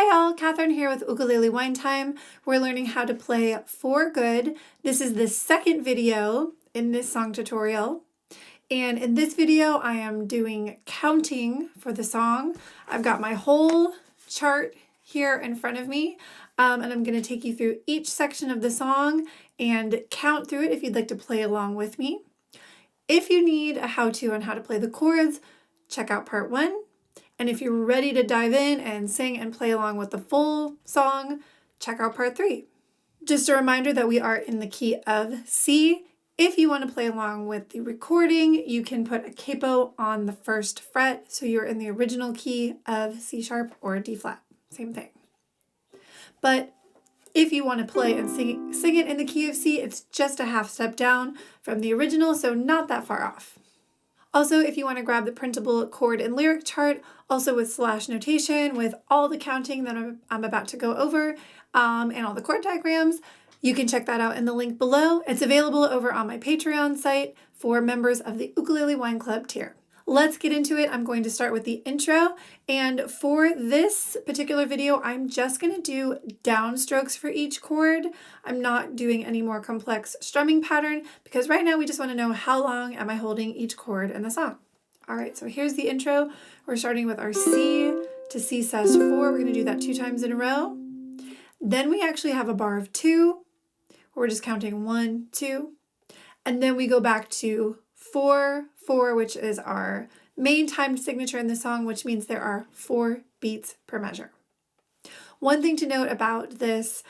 Hey all, Catherine here with Ukulele Wine Time. We're learning how to play for good. This is the second video in this song tutorial. And in this video, I am doing counting for the song. I've got my whole chart here in front of me, and I'm going to take you through each section of the song and count through it if you'd like to play along with me. If you need a how-to on how to play the chords, check out part 1. And if you're ready to dive in and sing and play along with the full song, check out part 3. Just a reminder that we are in the key of C. If you want to play along with the recording, you can put a capo on the 1st fret, so you're in the original key of C sharp or D flat, same thing. But if you want to play and sing it in the key of C, it's just a half step down from the original, so not that far off. Also, if you want to grab the printable chord and lyric chart, also with slash notation, with all the counting that I'm about to go over, and all the chord diagrams, you can check that out in the link below. It's available over on my Patreon site for members of the Ukulele Wine Club tier. Let's get into it. I'm going to start with the intro, and for this particular video, I'm just going to do downstrokes for each chord. I'm not doing any more complex strumming pattern because right now we just want to know how long am I holding each chord in the song. All right, so here's the intro. We're starting with our C to C sus 4. We're going to do that 2 times in a row. Then we actually have a bar of 2. We're just counting 1, 2, and then we go back to 4, 4, which is our main timed signature in the song, which means there are 4 beats per measure. One thing to note about this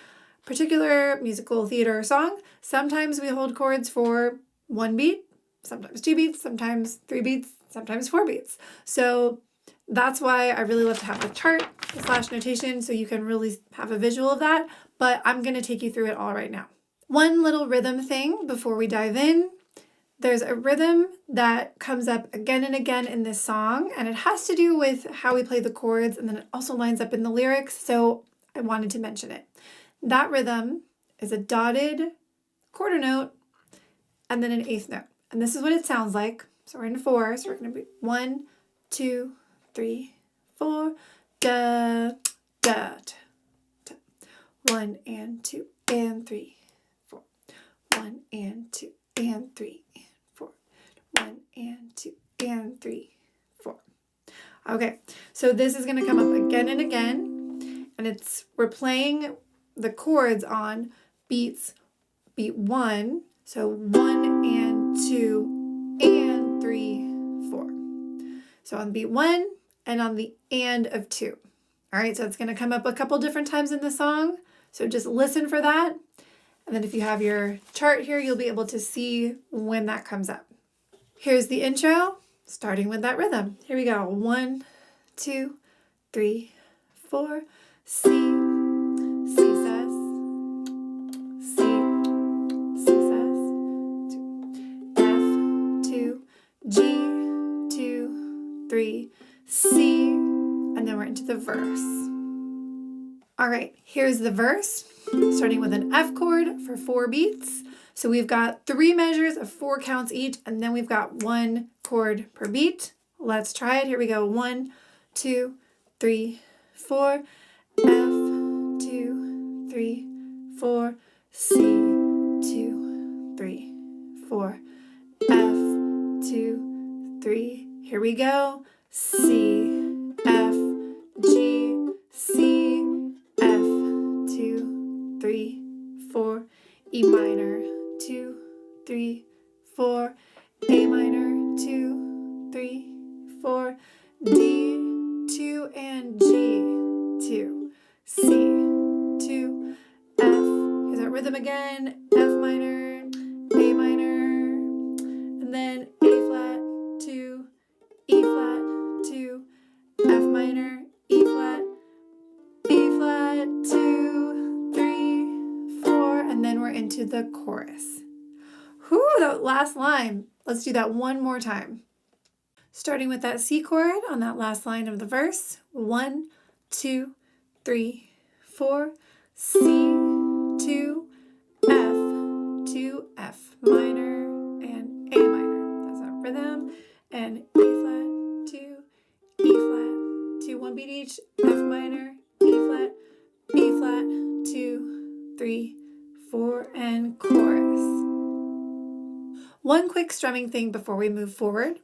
particular musical theater song, sometimes we hold chords for 1 beat, sometimes 2 beats, sometimes 3 beats, sometimes 4 beats. So that's why I really love to have the chart, the slash notation, so you can really have a visual of that, but I'm going to take you through it all right now. One little rhythm thing before we dive in. There's a rhythm that comes up again and again in this song, and it has to do with how we play the chords, and then it also lines up in the lyrics, so I wanted to mention it. That rhythm is a dotted quarter note and then an 8th note. And this is what it sounds like. So we're in 4, so we're going to be 1, 2, 3, 4, da, da, da. 1 and 2 and 3, 4. 1 and 2 and 3. 1 and 2 and 3, 4. Okay, so this is going to come up again and again, and we're playing the chords on beat 1, so 1 and 2 and 3, 4. So on beat 1 and on the and of 2. All right, so it's going to come up a couple different times in the song, so just listen for that, and then if you have your chart here, you'll be able to see when that comes up. Here's the intro, starting with that rhythm. Here we go. 1, 2, 3, 4. C, C sus, C, C sus, 2, F, 2, G, 2, 3, C, and then we're into the verse. All right, here's the verse, starting with an F chord for 4 beats. So we've got 3 measures of 4 counts each, and then we've got 1 chord per beat. Let's try it. Here we go. 1, 2, 3, 4. F, 2, 3, 4. C, 2, 3, 4. F, 2, 3. Here we go. C, F, G, C, F, 2, 3, 4. E minor, 2, 3, 4, A minor, 2, 3, 4, D, 2, and G, 2, C, 2, F, here's that rhythm again, F minor, A minor, and then A flat, 2, E flat, 2, F minor, E flat, B flat, 2, 3, 4, and then we're into the chorus. Whew, that last line. Let's do that one more time. Starting with that C chord on that last line of the verse. 1, 2, 3, 4. C, 2, F, 2, F minor, and A minor. That's that rhythm. And A flat, 2, E flat, 2, 1 beat each, F minor, E flat, 3, 4, and chorus. One quick strumming thing before we move forward.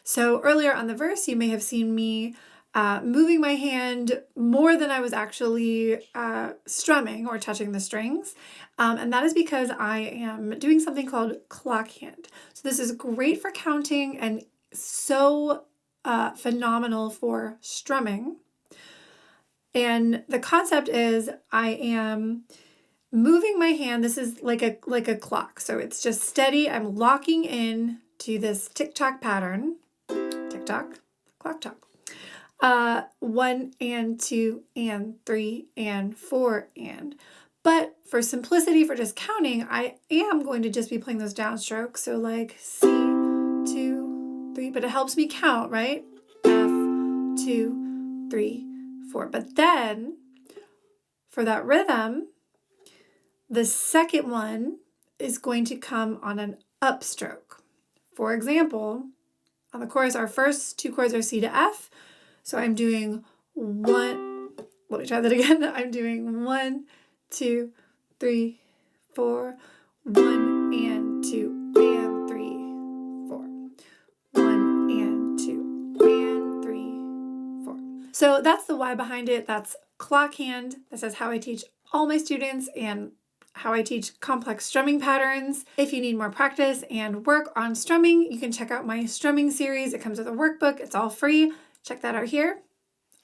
So earlier on the verse, you may have seen me moving my hand more than I was actually strumming or touching the strings. And that is because I am doing something called clock hand. So this is great for counting and so phenomenal for strumming. And the concept is I am moving my hand. This is like a clock. So it's just steady. I'm locking in to this tick-tock pattern. Tick-tock, clock-tock. 1 and 2 and 3 and 4 and. But for simplicity, for just counting, I am going to just be playing those downstrokes. So like C, 2, 3, but it helps me count, right? F, 2, 3, 4. But then for that rhythm, the second one is going to come on an upstroke. For example, on the chorus, our first two chords are C to F. So I'm doing 1, let me try that again. I'm doing 1, 2, 3, 4, 1 and 2 and 3, 4. 1 and 2 and 3, 4. So that's the why behind it. That's clock hand. This is how I teach all my students and how I teach complex strumming patterns. If you need more practice and work on strumming, you can check out my strumming series. It comes with a workbook. It's all free. Check that out here.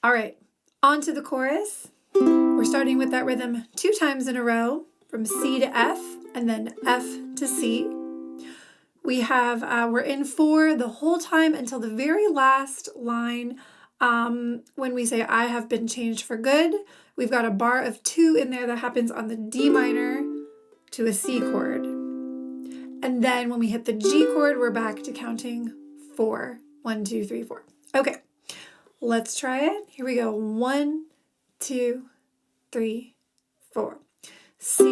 All right, on to the chorus. We're starting with that rhythm 2 times in a row from C to F and then F to C. We have, we're in 4 the whole time until the very last line. When we say I have been changed for good, we've got a bar of 2 in there that happens on the D minor to a C chord. And then when we hit the G chord, we're back to counting 4. 1, 2, 3, 4. Okay, let's try it. Here we go. 1, 2, 3, 4. C,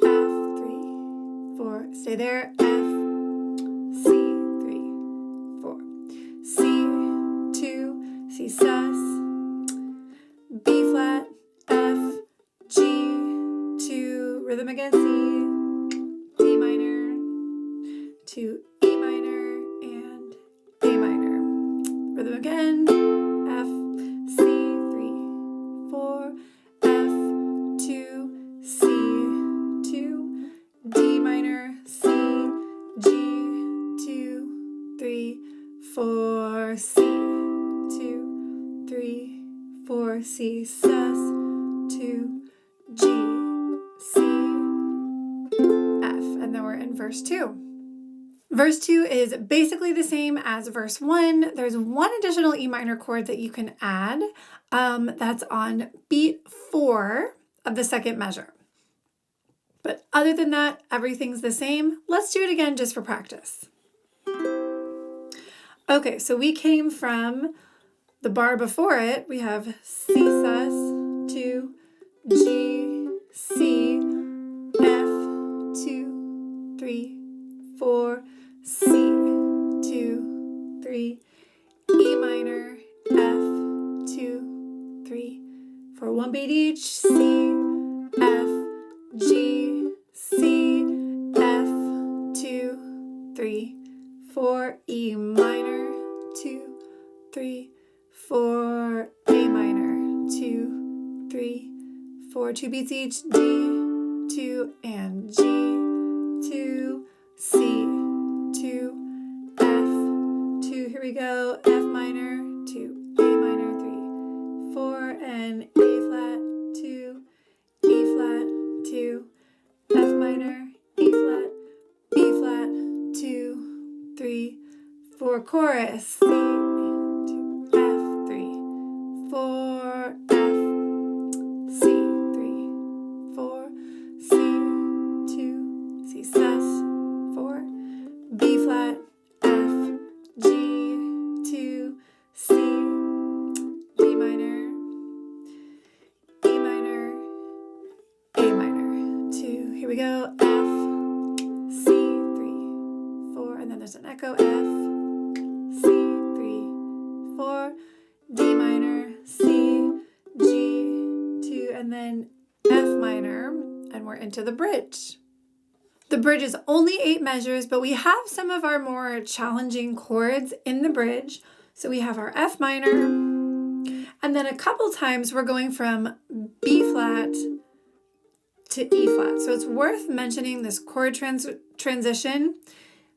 F, 3, 4. Stay there. F, C, 3, 4. C, 2, C sus, B flat, F, G, 2, rhythm again, C, D minor, to E minor, and A minor. Rhythm again, F, C, 3, 4, F, 2, C, 2, D minor, C, G, 2, 3, 4, C, 2, 3, 4, C, sus, 2, G, C, F, and then we're in verse 2. Verse 2 is basically the same as verse 1. There's one additional E minor chord that you can add. That's on beat 4 of the second measure. But other than that, everything's the same. Let's do it again just for practice. Okay, so we came from the bar before it. We have C sus, 2, G, C, F, 2, 3, 4, C, 2, 3, E minor, F, 2, 3, 4, 1 beat each, C, F, G, C, F, 2, 3, 4, E minor, 2, 3, 4, A minor, 2, 3, 4, 2 beats each, D, 2, and G, 2, C, 2, F, 2, here we go, F minor, 2, A minor, 3, 4, and A flat, 2, E flat, 2, F minor, E flat, B flat, 2, 3, 4, chorus, C, 2, F, 3, 4, F, C, 3, 4, C, 2, C sus, 4, B flat, F, G, 2, C, D minor, E minor, A minor, 2, here we go, F, C, 3, 4, and then there's an echo, F, C, 3, 4, D minor, C, G, 2, and then F minor, and we're into the bridge. The bridge is only 8 measures, but we have some of our more challenging chords in the bridge. So we have our F minor, and then a couple times we're going from B flat to E flat. So it's worth mentioning this chord transition.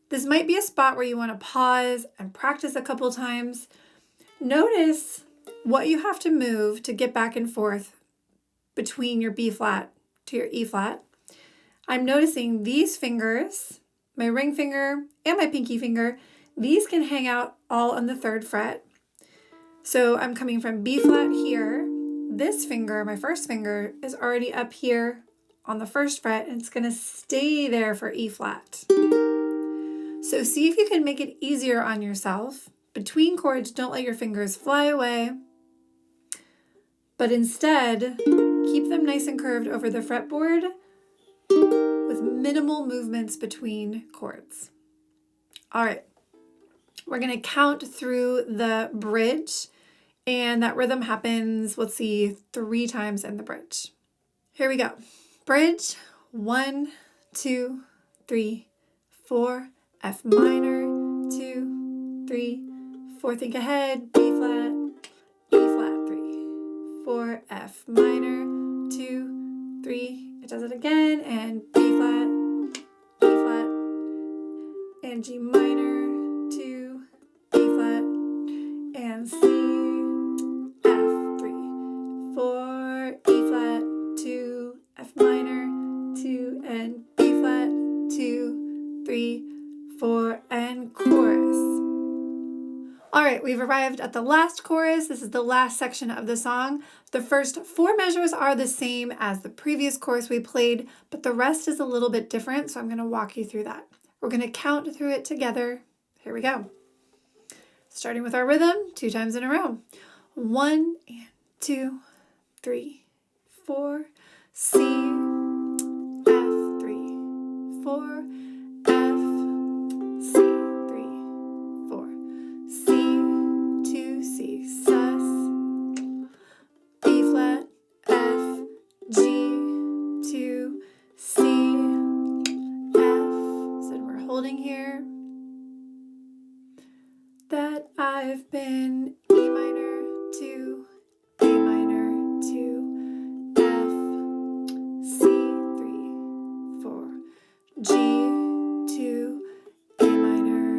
This might be a spot where you want to pause and practice a couple times. Notice what you have to move to get back and forth between your B flat to your E flat. I'm noticing these fingers, my ring finger and my pinky finger, these can hang out all on the 3rd fret. So I'm coming from B flat here. This finger, my first finger, is already up here on the 1st fret, and it's going to stay there for E flat. So see if you can make it easier on yourself. Between chords, don't let your fingers fly away, but instead keep them nice and curved over the fretboard with minimal movements between chords. All right, we're going to count through the bridge, and that rhythm happens, let's see, 3 times in the bridge. Here we go. Bridge, 1, 2, 3, 4, F minor, 2, 3, 4, think ahead, B flat, E flat, 3, 4, F minor, 2, 3, it does it again, and B flat, E flat, and G minor, 2, B flat, and C, F, 3, 4, E flat, 2, F minor, 2, and B flat, 2, 3, 4, and chorus. All right, we've arrived at the last chorus. This is the last section of the song. The first 4 measures are the same as the previous chorus we played, but the rest is a little bit different, so I'm going to walk you through that. We're going to count through it together. Here we go. Starting with our rhythm, 2 times in a row. 1 and 2, 3, 4, C, F, 3, 4, F, C, 3, 4, C, 2, C, sus, B flat, F, G, 2, C, F. So we're holding here. That I've been E minor, 2, A minor, 2, F, C, 3, 4, G, 2, A minor.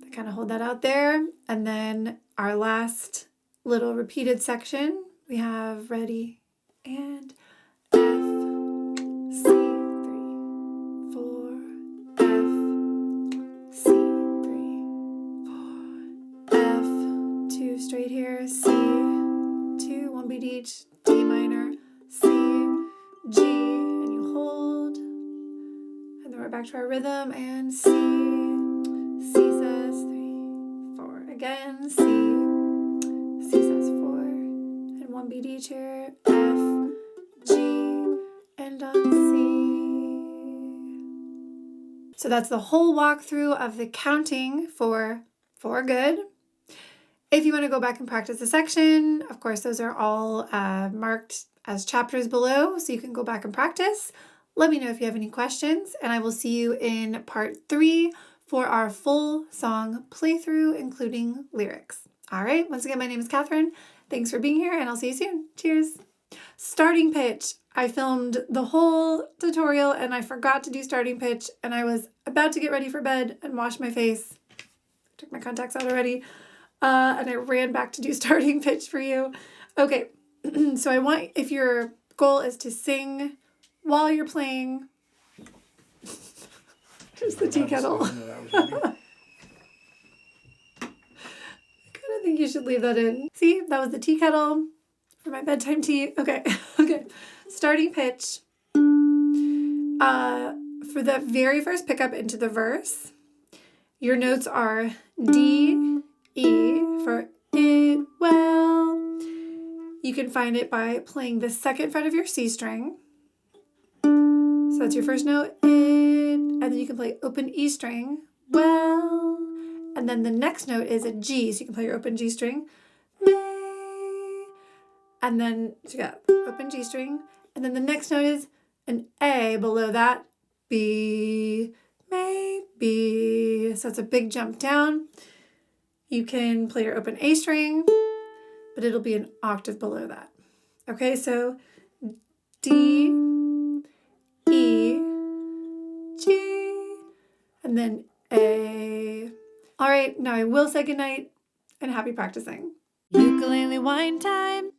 I kind of hold that out there. And then our last little repeated section, we have ready and F, C, 3, 4, F, C, 3, 4, F, 2 straight here, C, 2, 1 beat each, D minor, C, G, and you hold, and then we're back to our rhythm, and C, C says 3, 4, again, C says 4, and 1 beat each here, F, G, and on C. So that's the whole walkthrough of the counting for good. If you want to go back and practice a section, of course, those are all marked as chapters below, so you can go back and practice. Let me know if you have any questions, and I will see you in part 3 for our full song playthrough, including lyrics. All right, once again, my name is Catherine. Thanks for being here, and I'll see you soon. Cheers. Starting pitch. I filmed the whole tutorial, and I forgot to do starting pitch, and I was about to get ready for bed and wash my face. Took my contacts out already, and I ran back to do starting pitch for you. Okay, so I want, if your goal is to sing while you're playing, here's the tea kettle. I kind of think you should leave that in. See, that was the tea kettle for my bedtime tea. Okay, okay. Starting pitch. For the very first pickup into the verse, your notes are D, E for it well. You can find it by playing the 2nd fret of your C string. So that's your first note, it, and then you can play open E string, well, and then the next note is a G, so you can play your open G string, may, and then so you got open G string, and then the next note is an A below that, B, maybe. So it's a big jump down. You can play your open A string, but it'll be an octave below that. Okay, so D, E, G, and then A. All right, now I will say goodnight and happy practicing. Ukulele wine time.